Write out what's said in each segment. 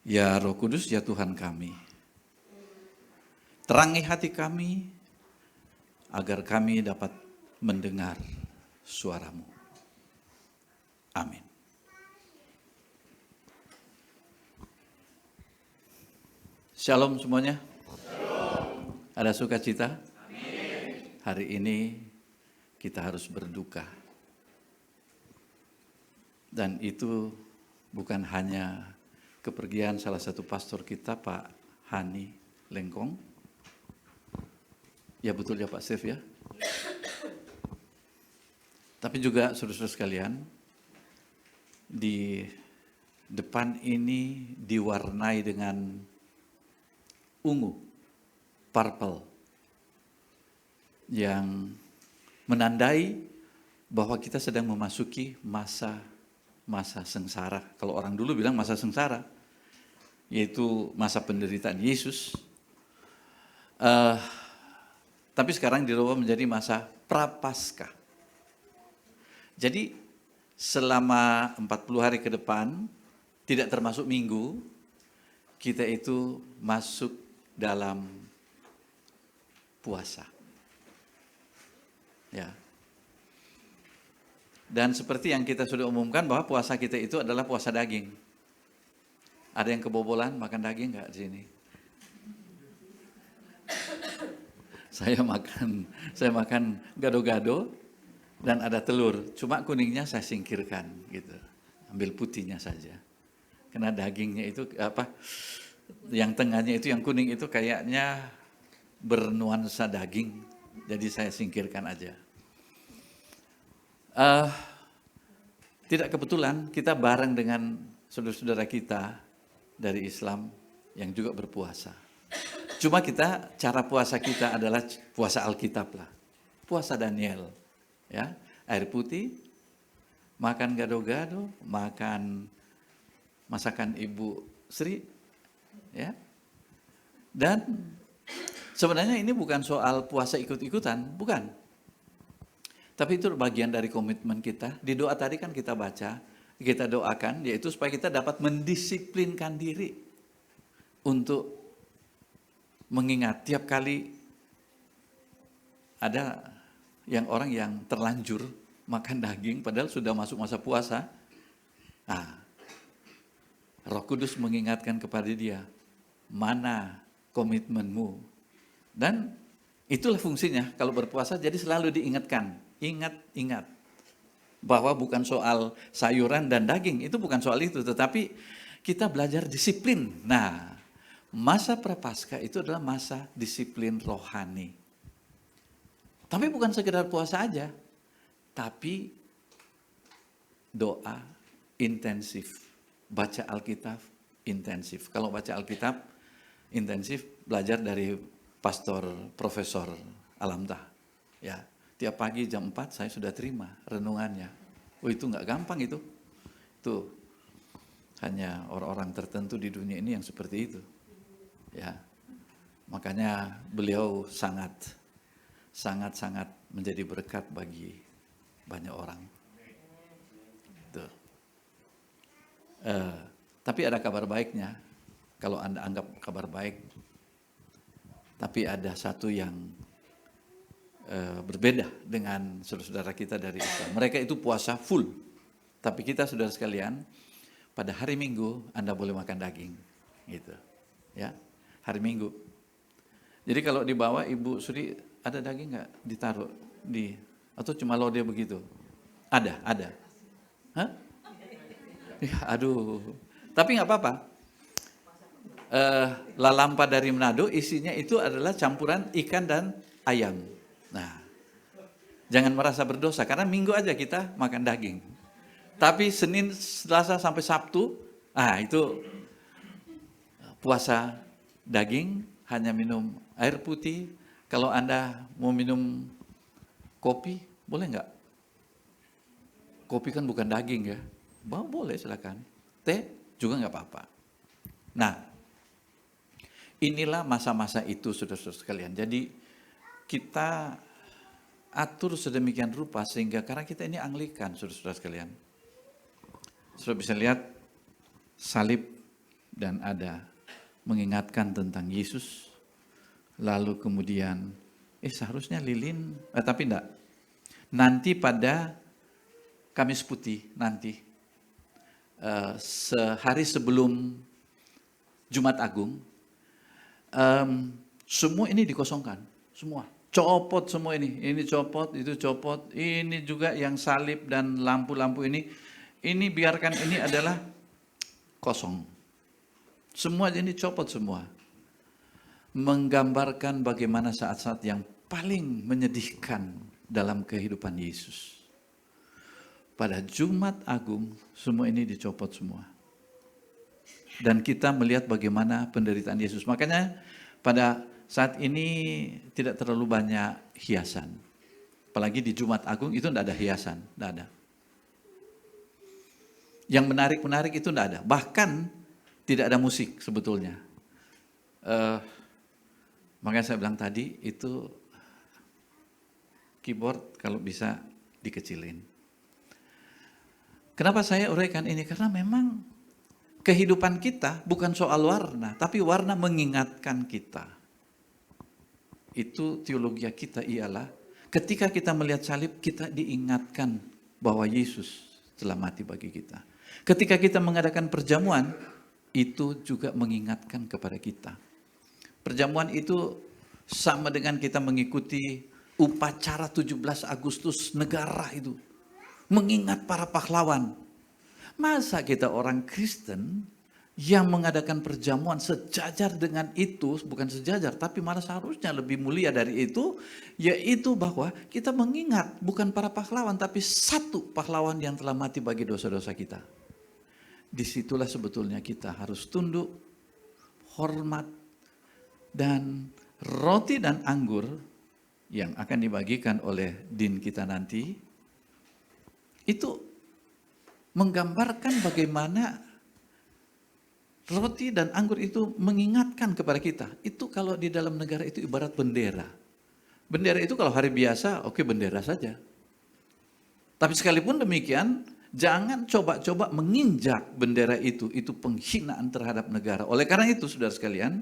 Ya Roh Kudus, ya Tuhan kami, terangi hati kami agar kami dapat mendengar suara-Mu. Amin. Shalom semuanya. Shalom. Ada sukacita? Amin. Hari ini kita harus berduka. Dan itu bukan hanya kepergian salah satu pastor kita, Pak Hani Lengkong. Ya betul ya Pak Steve ya. Tapi juga saudara-saudara sekalian, di depan ini diwarnai dengan ungu, purple, yang menandai bahwa kita sedang memasuki masa sengsara. Kalau orang dulu bilang masa sengsara, yaitu masa penderitaan Yesus. Tapi sekarang dirubah menjadi masa prapaskah. Jadi selama 40 hari ke depan, tidak termasuk minggu, kita itu masuk dalam puasa. Ya. Dan seperti yang kita sudah umumkan bahwa puasa kita itu adalah puasa daging. Ada yang kebobolan makan daging nggak di sini? Saya makan gado-gado dan ada telur. Cuma kuningnya saya singkirkan gitu. Ambil putihnya saja. Karena dagingnya itu yang tengahnya itu yang kuning itu kayaknya bernuansa daging. Jadi saya singkirkan aja. Tidak kebetulan kita bareng dengan saudara-saudara kita dari Islam yang juga berpuasa. Cuma cara puasa kita adalah puasa Alkitab lah. Puasa Daniel. Ya, air putih, makan gado-gado, makan masakan Ibu Sri. Ya. Dan sebenarnya ini bukan soal puasa ikut-ikutan, bukan. Tapi itu bagian dari komitmen kita. Di doa tadi kan kita baca, kita doakan, yaitu supaya kita dapat mendisiplinkan diri untuk mengingat tiap kali ada orang yang terlanjur makan daging, padahal sudah masuk masa puasa. Roh Kudus mengingatkan kepada dia, mana komitmenmu? Dan itulah fungsinya kalau berpuasa, jadi selalu diingatkan. Ingat bahwa bukan soal sayuran dan daging, itu bukan soal itu, tetapi kita belajar disiplin. Nah, masa prapaskah itu adalah masa disiplin rohani. Tapi bukan sekedar puasa aja, tapi doa intensif, baca Alkitab intensif. Kalau baca Alkitab intensif, belajar dari pastor Profesor Alamtah, ya. Tiap pagi jam 4 saya sudah terima renungannya. Itu nggak gampang itu. Itu hanya orang-orang tertentu di dunia ini yang seperti itu. Ya. Makanya beliau sangat menjadi berkat bagi banyak orang. Tuh. Tapi ada kabar baiknya. Kalau Anda anggap kabar baik. Tapi ada satu yang berbeda dengan saudara-saudara kita dari Islam. Mereka itu puasa full. Tapi kita saudara sekalian, pada hari Minggu Anda boleh makan daging. Gitu. Ya, hari Minggu. Jadi kalau dibawa Ibu Suri, ada daging nggak ditaruh atau cuma lode begitu? Ada. Hah? Ya, aduh. Tapi nggak apa-apa. Lalampa dari Manado isinya itu adalah campuran ikan dan ayam. Nah, jangan merasa berdosa karena Minggu aja kita makan daging. Tapi Senin, Selasa sampai Sabtu, itu puasa daging, hanya minum air putih. Kalau Anda mau minum kopi, boleh nggak? Kopi kan bukan daging ya. Boleh silakan. Teh juga nggak apa-apa. Nah, inilah masa-masa itu saudara-saudara sekalian. Jadi kita atur sedemikian rupa sehingga karena kita ini Anglikan saudara-saudara sekalian. Saudara bisa lihat salib dan ada mengingatkan tentang Yesus. Lalu kemudian, seharusnya lilin, tapi enggak. Nanti pada Kamis Putih, nanti sehari sebelum Jumat Agung, semua ini dikosongkan, semua. Copot semua ini copot, itu copot, ini juga yang salib dan lampu-lampu ini biarkan ini adalah kosong. Semua ini copot semua. Menggambarkan bagaimana saat-saat yang paling menyedihkan dalam kehidupan Yesus. Pada Jumat Agung, semua ini dicopot semua. Dan kita melihat bagaimana penderitaan Yesus. Makanya pada saat ini tidak terlalu banyak hiasan. Apalagi di Jumat Agung itu tidak ada hiasan, tidak ada. Yang menarik-menarik itu tidak ada. Bahkan tidak ada musik sebetulnya. Makanya saya bilang tadi itu keyboard kalau bisa dikecilin. Kenapa saya uraikan ini? Karena memang kehidupan kita bukan soal warna, tapi warna mengingatkan kita. Itu teologi kita ialah ketika kita melihat salib, kita diingatkan bahwa Yesus telah mati bagi kita. Ketika kita mengadakan perjamuan, itu juga mengingatkan kepada kita. Perjamuan itu sama dengan kita mengikuti upacara 17 Agustus negara itu. Mengingat para pahlawan. Masa kita orang Kristen yang mengadakan perjamuan sejajar dengan itu, bukan sejajar, tapi malah seharusnya lebih mulia dari itu, yaitu bahwa kita mengingat bukan para pahlawan, tapi satu pahlawan yang telah mati bagi dosa-dosa kita. Disitulah sebetulnya kita harus tunduk, hormat, dan roti dan anggur yang akan dibagikan oleh din kita nanti, itu menggambarkan bagaimana roti dan anggur itu mengingatkan kepada kita. Itu kalau di dalam negara itu ibarat bendera. Bendera itu kalau hari biasa, oke, bendera saja. Tapi sekalipun demikian, jangan coba-coba menginjak bendera itu. Itu penghinaan terhadap negara. Oleh karena itu, saudara sekalian,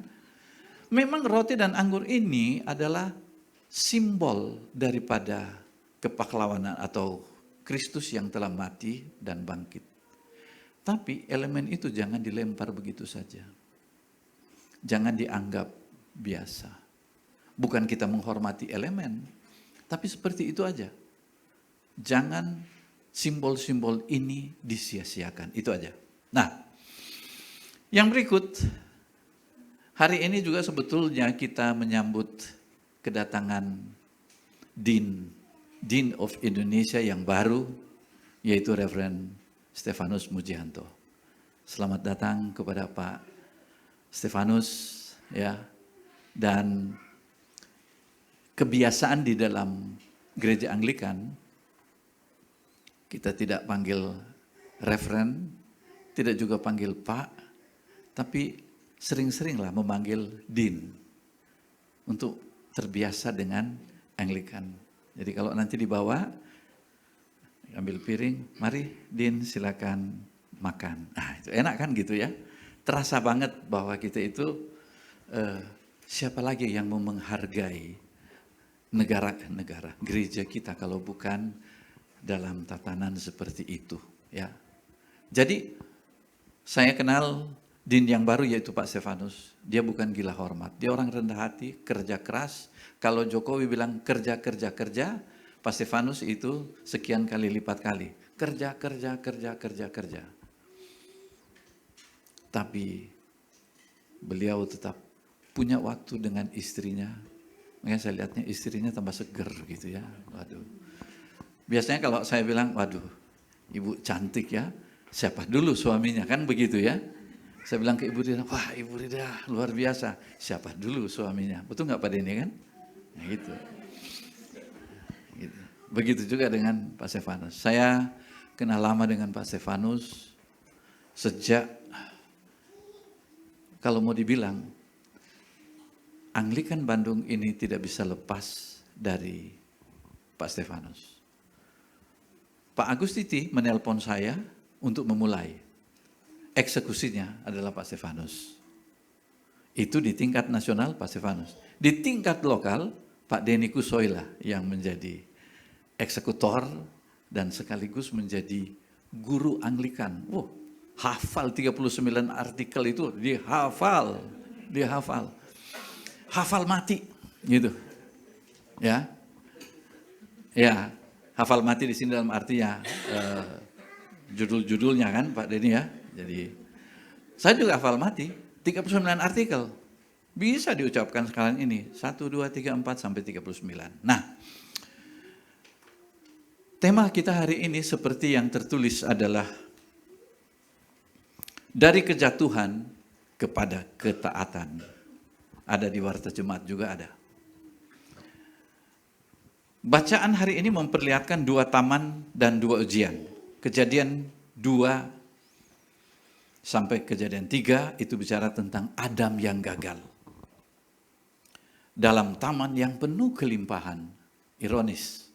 memang roti dan anggur ini adalah simbol daripada kepahlawanan atau Kristus yang telah mati dan bangkit. Tapi elemen itu jangan dilempar begitu saja. Jangan dianggap biasa. Bukan kita menghormati elemen, tapi seperti itu aja. Jangan simbol-simbol ini disia-siakan, itu aja. Nah, yang berikut, hari ini juga sebetulnya kita menyambut kedatangan Dean of Indonesia yang baru, yaitu Reverend Stefanus Mujianto. Selamat datang kepada Pak Stefanus, ya. Dan kebiasaan di dalam gereja Anglikan, kita tidak panggil Reverend, tidak juga panggil Pak, tapi sering-seringlah memanggil Dean untuk terbiasa dengan Anglikan. Jadi kalau nanti dibawa, ambil piring, mari Din silakan makan. Nah, itu enak kan gitu ya. Terasa banget bahwa kita itu siapa lagi yang mau menghargai negara gereja kita kalau bukan dalam tatanan seperti itu, ya. Jadi saya kenal Din yang baru yaitu Pak Stefanus. Dia bukan gila hormat, dia orang rendah hati, kerja keras. Kalau Jokowi bilang kerja, Pak Stefanus itu sekian kali lipat kali. Kerja. Tapi beliau tetap punya waktu dengan istrinya. Makanya saya lihatnya istrinya tambah seger gitu ya. Waduh. Biasanya kalau saya bilang, waduh, ibu cantik ya. Siapa dulu suaminya, kan begitu ya. Saya bilang ke Ibu Rida, wah Ibu Rida luar biasa. Siapa dulu suaminya? Betul nggak Pak Denny kan? Nah, gitu. Begitu juga dengan Pak Stefanus. Saya kenal lama dengan Pak Stefanus sejak, kalau mau dibilang, Anglikan Bandung ini tidak bisa lepas dari Pak Stefanus. Pak Agustiti menelpon saya untuk memulai. eksekusinya adalah Pak Stefanus. Itu di tingkat nasional Pak Stefanus. Di tingkat lokal Pak Denny Kusoila yang menjadi eksekutor dan sekaligus menjadi guru Anglikan. Hafal 39 artikel itu, dihafal. Hafal mati, gitu. Ya, hafal mati di sini dalam artinya judul-judulnya kan Pak Denny ya. Jadi saya juga hafal mati 39 artikel. Bisa diucapkan sekarang ini 1, 2, 3, 4 sampai 39. Nah, tema kita hari ini seperti yang tertulis adalah dari kejatuhan kepada ketaatan. Ada di Warta Jemaat juga ada. Bacaan hari ini memperlihatkan 2 taman dan 2 ujian. Kejadian 2 sampai kejadian 3 itu bicara tentang Adam yang gagal. Dalam taman yang penuh kelimpahan. Ironis.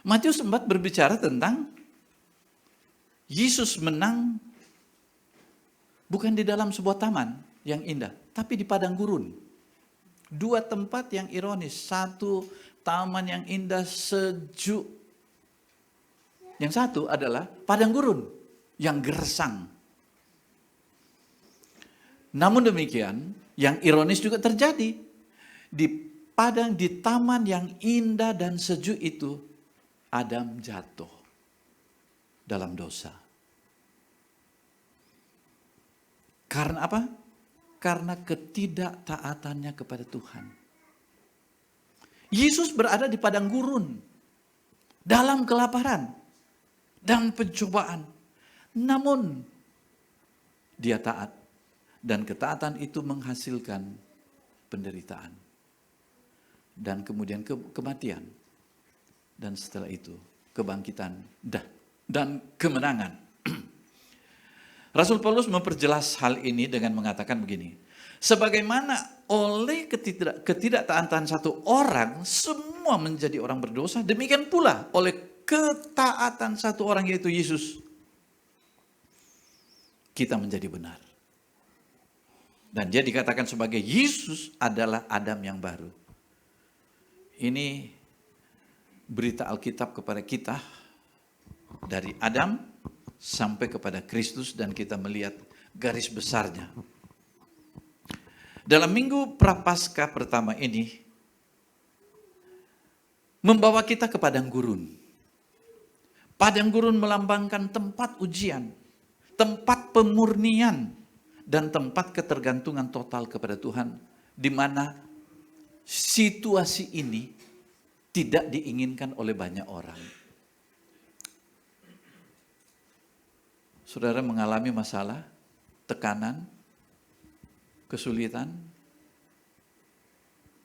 Matius 4 berbicara tentang Yesus menang bukan di dalam sebuah taman yang indah, tapi di padang gurun. 2 tempat yang ironis. 1 taman yang indah sejuk. Yang satu adalah padang gurun yang gersang. Namun demikian, yang ironis juga terjadi. Di taman yang indah dan sejuk itu, Adam jatuh dalam dosa. Karena apa? Karena ketidaktaatannya kepada Tuhan. Yesus berada di padang gurun, dalam kelaparan dan pencobaan. Namun, dia taat. Dan ketaatan itu menghasilkan penderitaan. Dan kemudian kematian. Dan setelah itu, kebangkitan dan kemenangan. Rasul Paulus memperjelas hal ini dengan mengatakan begini. Sebagaimana oleh ketidaktaatan satu orang, semua menjadi orang berdosa. Demikian pula oleh ketaatan satu orang, yaitu Yesus, kita menjadi benar. Dan dia dikatakan sebagai Yesus adalah Adam yang baru. Ini berita Alkitab kepada kita dari Adam sampai kepada Kristus, dan kita melihat garis besarnya. Dalam minggu Prapaskah pertama ini membawa kita ke padang gurun. Padang gurun melambangkan tempat ujian, tempat pemurnian, dan tempat ketergantungan total kepada Tuhan, di mana situasi ini tidak diinginkan oleh banyak orang. Saudara mengalami masalah, tekanan, kesulitan,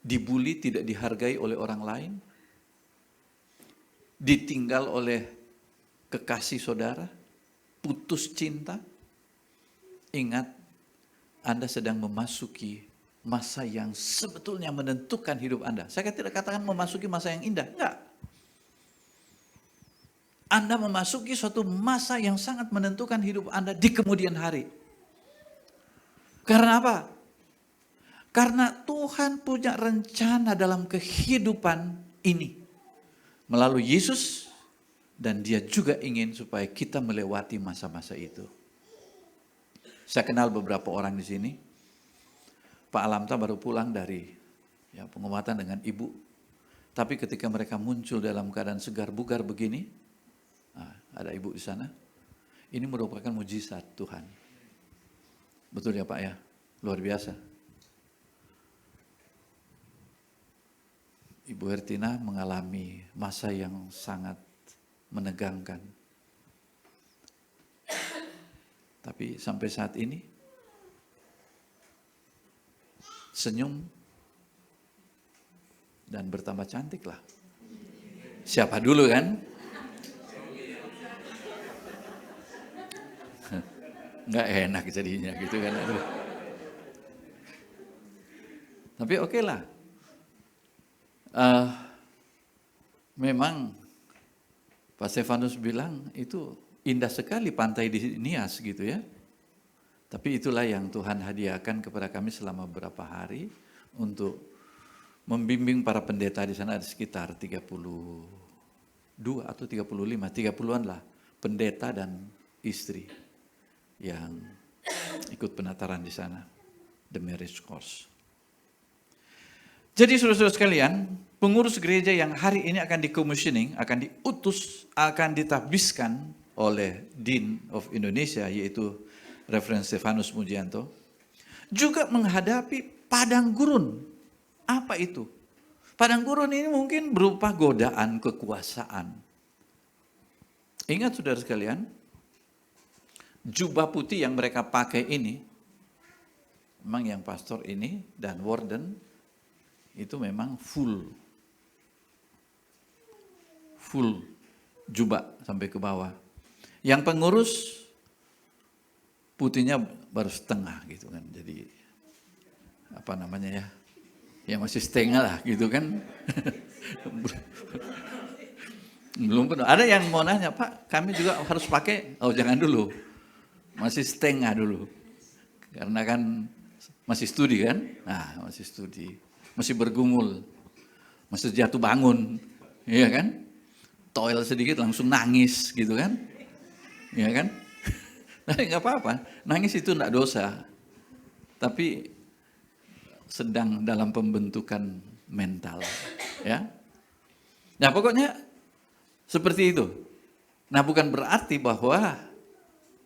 dibully, tidak dihargai oleh orang lain, ditinggal oleh kekasih saudara, putus cinta. Ingat, Anda sedang memasuki masa yang sebetulnya menentukan hidup Anda. Saya tidak katakan memasuki masa yang indah, enggak. Anda memasuki suatu masa yang sangat menentukan hidup Anda di kemudian hari. Karena apa? Karena Tuhan punya rencana dalam kehidupan ini. Melalui Yesus, dan Dia juga ingin supaya kita melewati masa-masa itu. Saya kenal beberapa orang di sini. Pak Alamta baru pulang dari pengobatan dengan ibu. Tapi ketika mereka muncul dalam keadaan segar bugar begini, ada ibu di sana, ini merupakan mujizat Tuhan. Betul ya Pak ya? Luar biasa. Ibu Hertina mengalami masa yang sangat menegangkan. Tapi sampai saat ini, senyum dan bertambah cantik lah. Siapa dulu kan? Nggak enak jadinya gitu kan. Tapi oke lah. Memang Pak Stefanus bilang itu indah sekali pantai di Nias gitu ya. Tapi itulah yang Tuhan hadiahkan kepada kami selama beberapa hari untuk membimbing para pendeta di sana. Ada sekitar 32 atau 35, 30-an lah pendeta dan istri yang ikut penataran di sana, the marriage course. Jadi saudara-saudara sekalian, pengurus gereja yang hari ini akan di-commissioning, akan diutus, akan ditabiskan oleh Dean of Indonesia, yaitu Reverend Stefanus Mujianto, juga menghadapi padang gurun. Apa itu? Padang gurun ini mungkin berupa godaan kekuasaan. Ingat saudara sekalian, jubah putih yang mereka pakai ini, memang yang pastor ini dan warden, itu memang full jubah sampai ke bawah. Yang pengurus putihnya baru setengah gitu kan. Jadi apa namanya ya? Ya masih setengah lah gitu kan. Belum penuh. Ada yang mau nanya, Pak, kami juga harus pakai? Oh jangan dulu, masih setengah dulu. Karena kan masih studi kan? Nah masih studi. Masih bergumul, masih jatuh bangun, iya kan? Toil sedikit langsung nangis gitu kan? Iya kan? Tapi nggak apa-apa, nangis itu nggak dosa. Tapi sedang dalam pembentukan mental, ya. Nah pokoknya seperti itu. Nah bukan berarti bahwa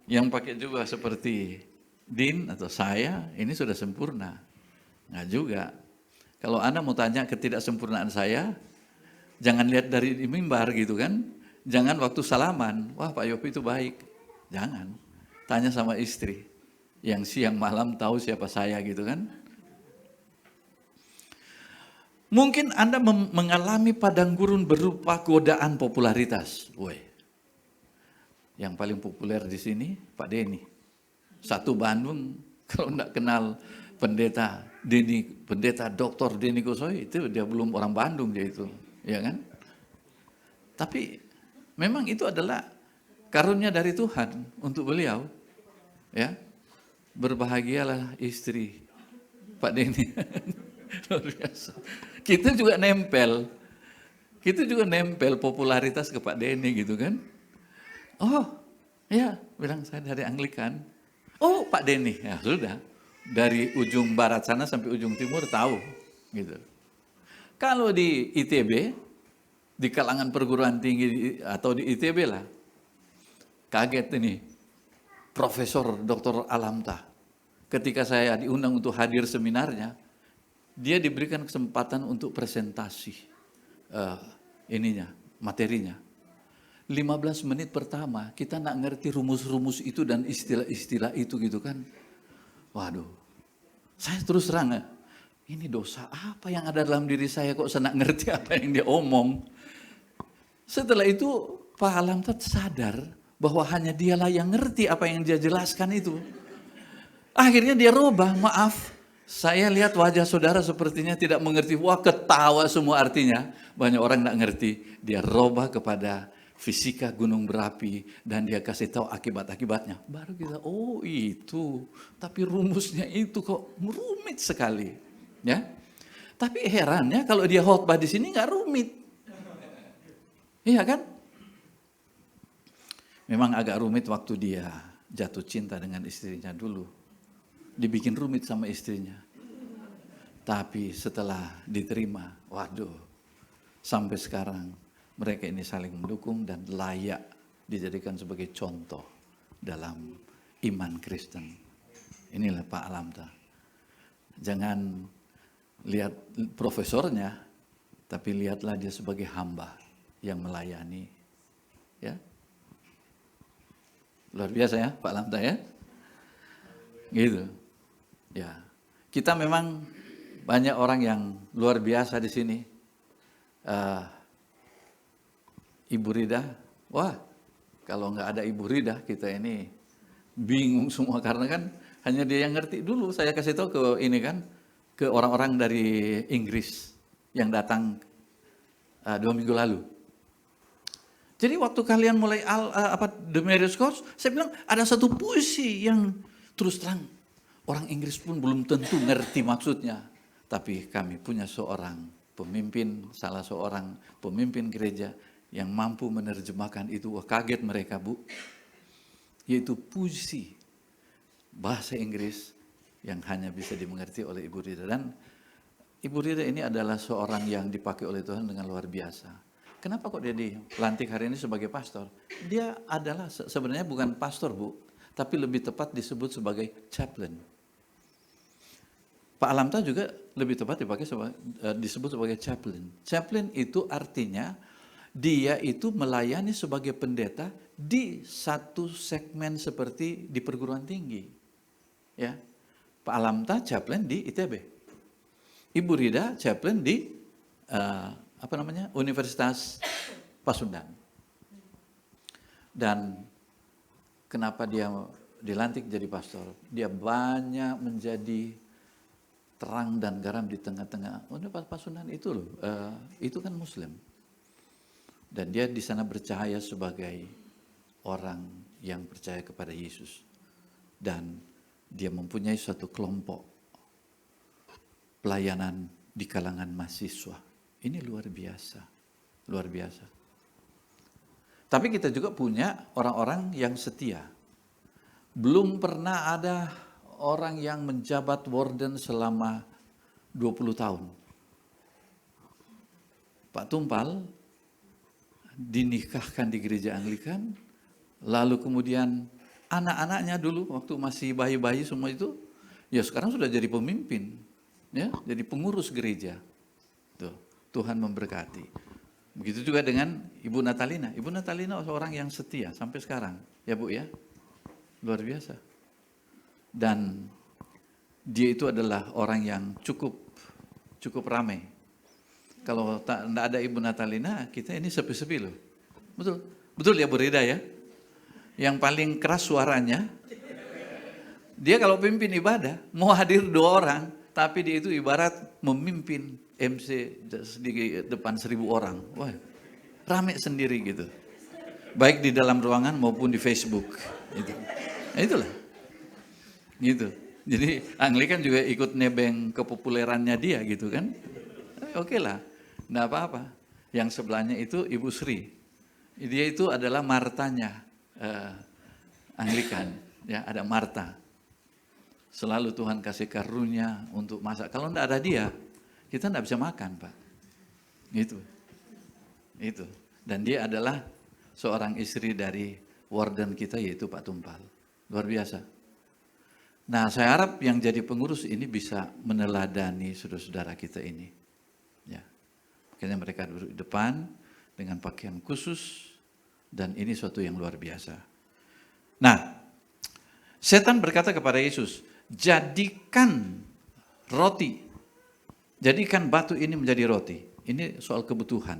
yang pakai juga seperti Din atau saya ini sudah sempurna, nggak juga. Kalau Anda mau tanya ketidaksempurnaan saya, jangan lihat dari di mimbar gitu kan. Jangan waktu salaman, wah Pak Yopi itu baik. Jangan. Tanya sama istri yang siang malam tahu siapa saya gitu kan. Mungkin Anda mengalami padang gurun berupa godaan popularitas. Woi. Yang paling populer di sini Pak Denny. Satu Bandung kalau enggak kenal pendeta Dr. Denny Kusoi, itu dia belum orang Bandung dia itu, ya kan? Tapi memang itu adalah karunia dari Tuhan untuk beliau, ya. Berbahagialah istri Pak Denny. Luar biasa. Kita juga nempel popularitas ke Pak Denny gitu kan? Oh, ya, bilang saya dari Anglikan. Oh, Pak Denny, ya sudah. Dari ujung barat sana sampai ujung timur tahu gitu. Kalau di ITB, di kalangan perguruan tinggi atau di ITB lah, kaget ini Profesor Dr. Alamta. Ketika saya diundang untuk hadir seminarnya, dia diberikan kesempatan untuk presentasi materinya. 15 menit pertama kita nak ngerti rumus-rumus itu dan istilah-istilah itu gitu kan. Waduh, saya terus terang, ini dosa apa yang ada dalam diri saya kok saya nak ngerti apa yang dia omong. Setelah itu Pak Alamtat sadar bahwa hanya dialah yang ngerti apa yang dia jelaskan itu. Akhirnya dia robah, maaf, saya lihat wajah saudara sepertinya tidak mengerti. Wah ketawa semua artinya, banyak orang tidak ngerti. Dia robah kepada fisika gunung berapi dan dia kasih tahu akibat-akibatnya. Baru kita, oh itu, tapi rumusnya itu kok rumit sekali, ya. Tapi herannya kalau dia khotbah di sini nggak rumit, iya kan? Memang agak rumit waktu dia jatuh cinta dengan istrinya dulu, dibikin rumit sama istrinya. Tapi setelah diterima, waduh, sampai sekarang mereka ini saling mendukung dan layak dijadikan sebagai contoh dalam iman Kristen. Inilah Pak Alamta. Jangan lihat profesornya, tapi lihatlah dia sebagai hamba yang melayani. Ya, luar biasa ya Pak Alamta ya. Gitu. Ya, kita memang banyak orang yang luar biasa di sini. Ibu Rida, wah kalau nggak ada Ibu Rida kita ini bingung semua karena kan hanya dia yang ngerti. Dulu saya kasih tahu ke ini kan, ke orang-orang dari Inggris yang datang 2 minggu lalu. Jadi waktu kalian mulai The Marriage Course, saya bilang ada satu puisi yang Terus terang, orang Inggris pun belum tentu ngerti maksudnya. Tapi kami punya seorang pemimpin, salah seorang pemimpin gereja yang mampu menerjemahkan itu. Wah, kaget mereka, Bu. Yaitu puisi bahasa Inggris yang hanya bisa dimengerti oleh Ibu Rida. Dan Ibu Rida ini adalah seorang yang dipakai oleh Tuhan dengan luar biasa. Kenapa kok dia dilantik hari ini sebagai pastor? Dia adalah sebenarnya bukan pastor, Bu, tapi lebih tepat disebut sebagai chaplain. Pak Alamta juga lebih tepat disebut sebagai chaplain. Chaplain itu artinya dia itu melayani sebagai pendeta di satu segmen seperti di perguruan tinggi. Ya. Pak Alamta chaplain di ITB. Ibu Rida chaplain di Universitas Pasundan. Dan kenapa dia dilantik jadi pastor? Dia banyak menjadi terang dan garam di tengah-tengah. Universitas Pasundan itu loh, itu kan Muslim. Dan dia di sana bercahaya sebagai orang yang percaya kepada Yesus. Dan dia mempunyai suatu kelompok pelayanan di kalangan mahasiswa. Ini luar biasa, luar biasa. Tapi kita juga punya orang-orang yang setia. Belum pernah ada orang yang menjabat warden selama 20 tahun. Pak Tumpal dinikahkan di gereja Anglikan, lalu kemudian anak-anaknya dulu waktu masih bayi-bayi semua itu, ya sekarang sudah jadi pemimpin, ya, jadi pengurus gereja. Tuh, Tuhan memberkati. Begitu juga dengan Ibu Natalina. Ibu Natalina seorang yang setia sampai sekarang, ya Bu ya, luar biasa. Dan dia itu adalah orang yang cukup ramai. Kalau tidak ada Ibu Natalina, kita ini sepi-sepi loh. Betul ya Bu Rida ya? Yang paling keras suaranya, dia kalau pimpin ibadah, mau hadir 2 orang, tapi dia itu ibarat memimpin MC di depan 1000 orang. Wah, rame sendiri gitu. Baik di dalam ruangan maupun di Facebook. Gitu. Nah, itulah. Gitu. Jadi Anglikan juga ikut nebeng kepopulerannya dia gitu kan. Oke lah, enggak apa-apa. Yang sebelahnya itu Ibu Sri. Dia itu adalah Martanya Anglikan. Ya, ada Marta. Selalu Tuhan kasih karunia untuk masak. Kalau enggak ada dia, kita enggak bisa makan, Pak. Gitu. Itu. Dan dia adalah seorang istri dari warden kita yaitu Pak Tumpal. Luar biasa. Nah, saya harap yang jadi pengurus ini bisa meneladani saudara-saudara kita ini. Ya. Makanya mereka duduk di depan dengan pakaian khusus dan ini suatu yang luar biasa. Nah, setan berkata kepada Yesus, jadikan roti. Jadikan batu ini menjadi roti. Ini soal kebutuhan.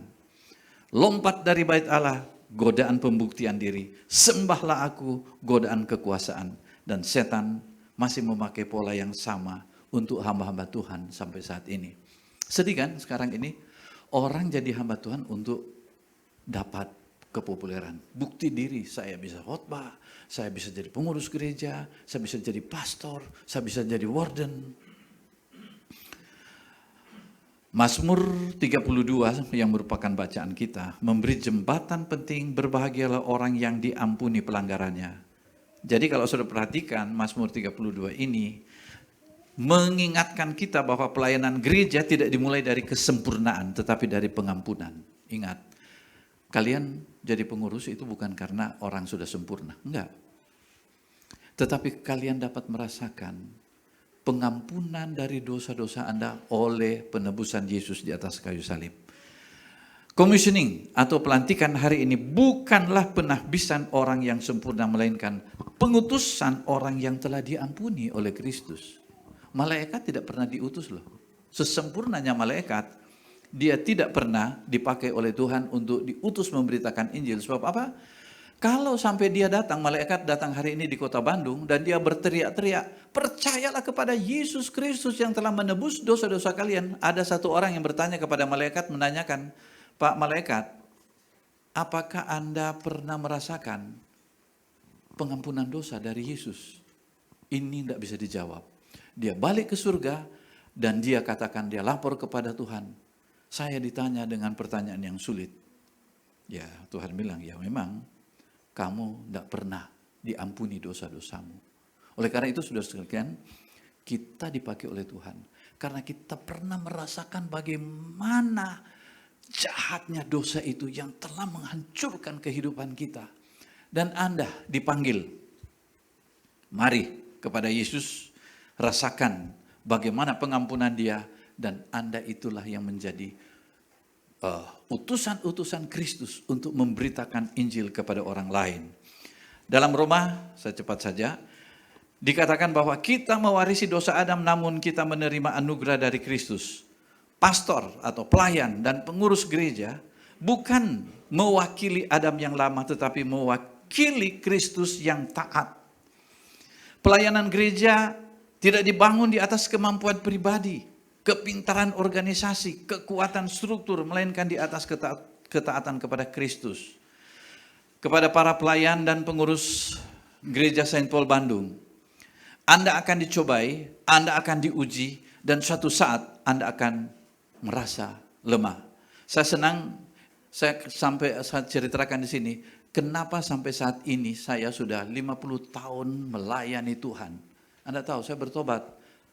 Lompat dari bait Allah, godaan pembuktian diri. Sembahlah aku, godaan kekuasaan. Dan setan masih memakai pola yang sama untuk hamba-hamba Tuhan sampai saat ini. Sedih kan sekarang ini orang jadi hamba Tuhan untuk dapat kepopuleran. Bukti diri, saya bisa khotbah, saya bisa jadi pengurus gereja, saya bisa jadi pastor, saya bisa jadi warden. Mazmur 32 yang merupakan bacaan kita memberi jembatan penting, berbahagialah orang yang diampuni pelanggarannya. Jadi kalau sudah perhatikan Mazmur 32 ini mengingatkan kita bahwa pelayanan gereja tidak dimulai dari kesempurnaan tetapi dari pengampunan. Ingat, kalian jadi pengurus itu bukan karena orang sudah sempurna, enggak. Tetapi kalian dapat merasakan pengampunan dari dosa-dosa Anda oleh penebusan Yesus di atas kayu salib. Commissioning atau pelantikan hari ini bukanlah penahbisan orang yang sempurna, melainkan pengutusan orang yang telah diampuni oleh Kristus. Malaikat tidak pernah diutus loh. Sesempurnanya malaikat, dia tidak pernah dipakai oleh Tuhan untuk diutus memberitakan Injil. Sebab apa? Kalau sampai dia datang, malaikat datang hari ini di kota Bandung dan dia berteriak-teriak, percayalah kepada Yesus Kristus yang telah menebus dosa-dosa kalian. Ada satu orang yang bertanya kepada malaikat, menanyakan, Pak malaikat, apakah Anda pernah merasakan pengampunan dosa dari Yesus? Ini tidak bisa dijawab. Dia balik ke surga dan dia katakan, dia lapor kepada Tuhan. Saya ditanya dengan pertanyaan yang sulit. Ya, Tuhan bilang, ya memang kamu tidak pernah diampuni dosa-dosamu. Oleh karena itu, saudara sekalian, kita dipakai oleh Tuhan. Karena kita pernah merasakan bagaimana jahatnya dosa itu yang telah menghancurkan kehidupan kita. Dan Anda dipanggil, mari kepada Yesus, rasakan bagaimana pengampunan Dia, dan Anda itulah yang menjadi utusan-utusan Kristus untuk memberitakan Injil kepada orang lain. Dalam Roma, saya cepat saja, dikatakan bahwa kita mewarisi dosa Adam, namun kita menerima anugerah dari Kristus. Pastor atau pelayan dan pengurus gereja bukan mewakili Adam yang lama, tetapi mewakili Kristus yang taat. Pelayanan gereja tidak dibangun di atas kemampuan pribadi, kepintaran organisasi, kekuatan struktur, melainkan di atas ketaatan kepada Kristus. Kepada para pelayan dan pengurus gereja Saint Paul Bandung, Anda akan dicobai, Anda akan diuji, dan suatu saat Anda akan merasa lemah. Saya senang, saya ceritakan di sini, kenapa sampai saat ini saya sudah 50 tahun melayani Tuhan. Anda tahu, saya bertobat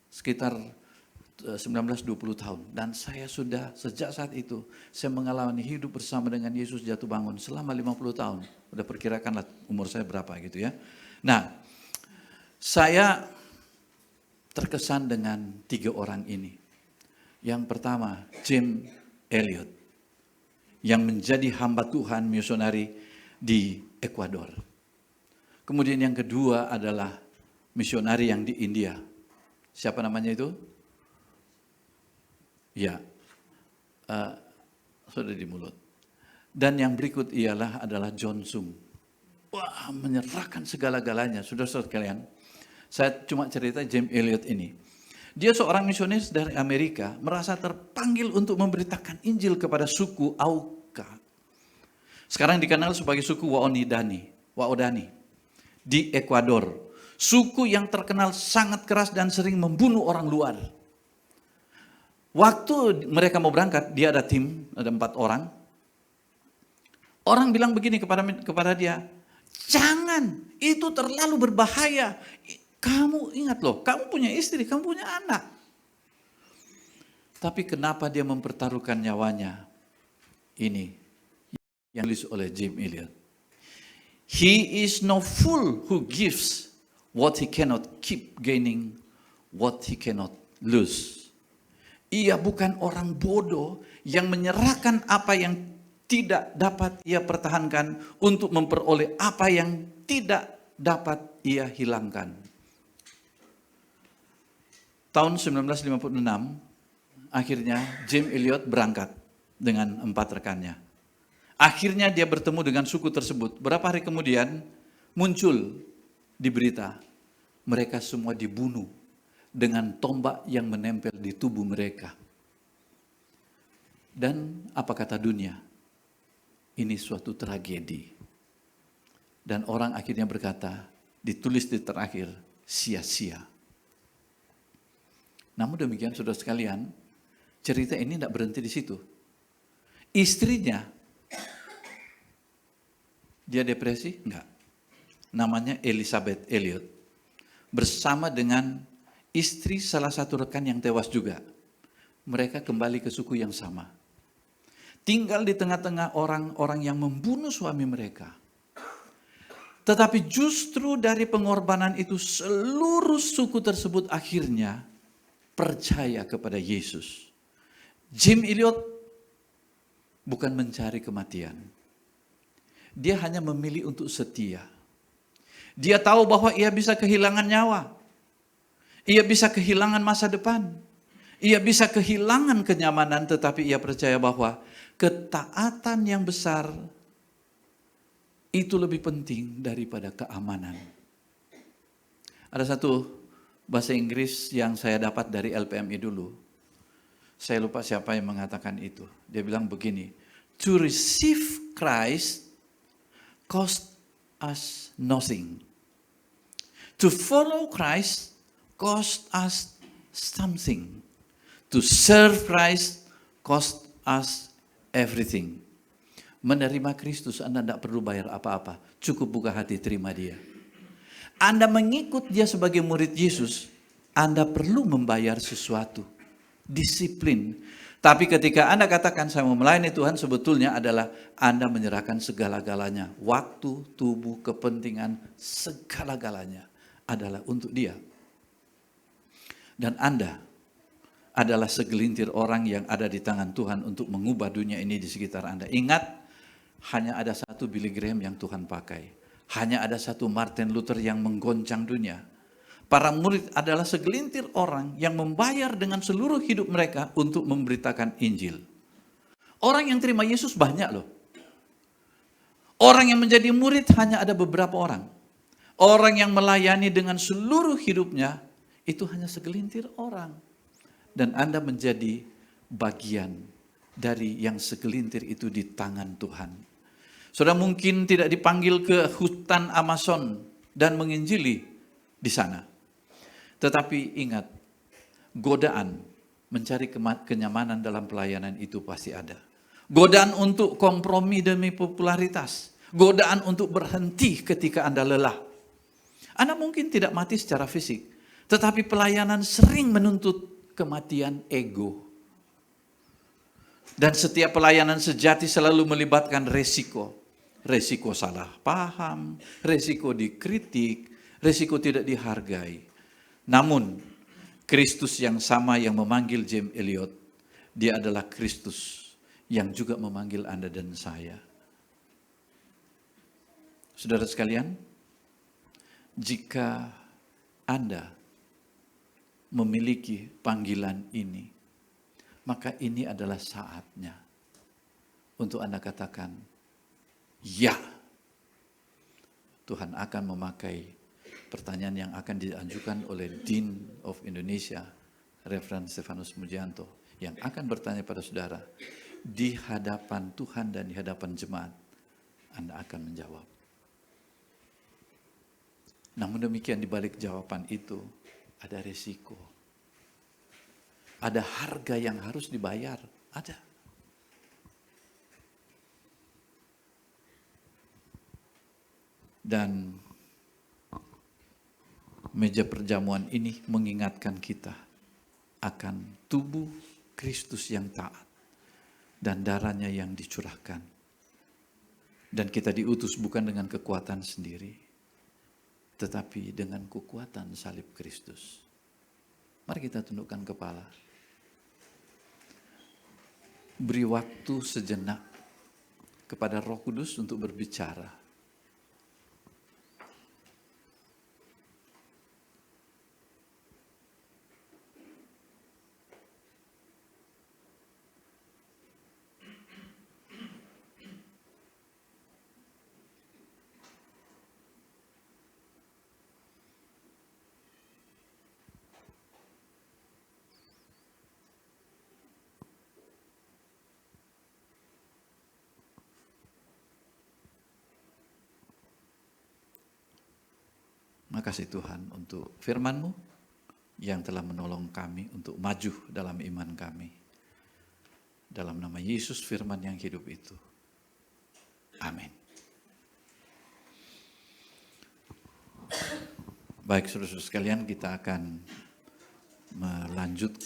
sekitar 19-20 tahun. Dan saya sudah sejak saat itu, saya mengalami hidup bersama dengan Yesus jatuh bangun selama 50 tahun. Udah perkirakanlah umur saya berapa gitu ya. Nah, saya terkesan dengan 3 orang ini. Yang pertama, Jim Elliot, yang menjadi hamba Tuhan misionari di Ekuador. Kemudian yang kedua adalah misionari yang di India. Siapa namanya itu? Ya, sudah di mulut. Dan yang berikut adalah John Sung. Wah, menyerahkan segala-galanya. Saudara-saudara sekalian, saya cuma cerita Jim Elliot ini. Dia seorang misionis dari Amerika, merasa terpanggil untuk memberitakan Injil kepada suku Auca. Sekarang dikenal sebagai suku Waodani di Ekuador. Suku yang terkenal sangat keras dan sering membunuh orang luar. Waktu mereka mau berangkat, dia ada tim, ada 4 orang. Orang bilang begini kepada dia, jangan, itu terlalu berbahaya. Kamu ingat loh, kamu punya istri, kamu punya anak. Tapi kenapa dia mempertaruhkan nyawanya? Ini yang ditulis oleh Jim Elliot. He is no fool who gives what he cannot keep, gaining what he cannot lose. Ia bukan orang bodoh yang menyerahkan apa yang tidak dapat ia pertahankan untuk memperoleh apa yang tidak dapat ia hilangkan. Tahun 1956, akhirnya Jim Elliot berangkat dengan 4 rekannya. Akhirnya dia bertemu dengan suku tersebut. Berapa hari kemudian muncul di berita, mereka semua dibunuh dengan tombak yang menempel di tubuh mereka. Dan apa kata dunia? Ini suatu tragedi. Dan orang akhirnya berkata, ditulis di terakhir, sia-sia. Namun demikian, saudara sekalian, cerita ini tidak berhenti di situ. Istrinya, dia depresi? Enggak. Namanya Elizabeth Elliot. Bersama dengan istri salah satu rekan yang tewas juga. Mereka kembali ke suku yang sama. Tinggal di tengah-tengah orang-orang yang membunuh suami mereka. Tetapi justru dari pengorbanan itu, seluruh suku tersebut akhirnya percaya kepada Yesus. Jim Elliot bukan mencari kematian. Dia hanya memilih untuk setia. Dia tahu bahwa ia bisa kehilangan nyawa. Ia bisa kehilangan masa depan. Ia bisa kehilangan kenyamanan, tetapi ia percaya bahwa ketaatan yang besar itu lebih penting daripada keamanan. Ada satu bahasa Inggris yang saya dapat dari LPMI dulu. Saya lupa siapa yang mengatakan itu. Dia bilang begini, to receive Christ cost us nothing. To follow Christ cost us something. To serve Christ cost us everything. Menerima Kristus Anda tidak perlu bayar apa-apa. Cukup buka hati terima dia. Anda mengikut dia sebagai murid Yesus, Anda perlu membayar sesuatu. Disiplin. Tapi ketika Anda katakan saya mau melayani Tuhan, sebetulnya adalah Anda menyerahkan segala-galanya. Waktu, tubuh, kepentingan, segala-galanya adalah untuk dia. Dan Anda adalah segelintir orang yang ada di tangan Tuhan untuk mengubah dunia ini di sekitar Anda. Ingat, hanya ada satu Billy Graham yang Tuhan pakai. Hanya ada satu Martin Luther yang menggoncang dunia. Para murid adalah segelintir orang yang membayar dengan seluruh hidup mereka untuk memberitakan Injil. Orang yang terima Yesus banyak loh. Orang yang menjadi murid hanya ada beberapa orang. Orang yang melayani dengan seluruh hidupnya itu hanya segelintir orang. Dan Anda menjadi bagian dari yang segelintir itu di tangan Tuhan. Saudara mungkin tidak dipanggil ke hutan Amazon dan menginjili di sana. Tetapi ingat, godaan mencari kenyamanan dalam pelayanan itu pasti ada. Godaan untuk kompromi demi popularitas. Godaan untuk berhenti ketika Anda lelah. Anda mungkin tidak mati secara fisik, tetapi pelayanan sering menuntut kematian ego. Dan setiap pelayanan sejati selalu melibatkan resiko. Resiko salah paham, resiko dikritik, resiko tidak dihargai. Namun, Kristus yang sama yang memanggil James Elliot, dia adalah Kristus yang juga memanggil Anda dan saya. Saudara sekalian, jika Anda memiliki panggilan ini, maka ini adalah saatnya untuk Anda katakan, ya, Tuhan akan memakai pertanyaan yang akan diajukan oleh Dean of Indonesia, Reverend Stefanus Mujianto, yang akan bertanya pada saudara, di hadapan Tuhan dan di hadapan jemaat, Anda akan menjawab. Namun demikian di balik jawaban itu, ada resiko. Ada harga yang harus dibayar, ada. Dan meja perjamuan ini mengingatkan kita akan tubuh Kristus yang taat dan darahnya yang dicurahkan. Dan kita diutus bukan dengan kekuatan sendiri, tetapi dengan kekuatan salib Kristus. Mari kita tundukkan kepala. Beri waktu sejenak kepada Roh Kudus untuk berbicara. Makasih Tuhan untuk firman-Mu yang telah menolong kami untuk maju dalam iman kami. Dalam nama Yesus firman yang hidup itu. Amin. Baik saudara-saudara sekalian, kita akan melanjutkan.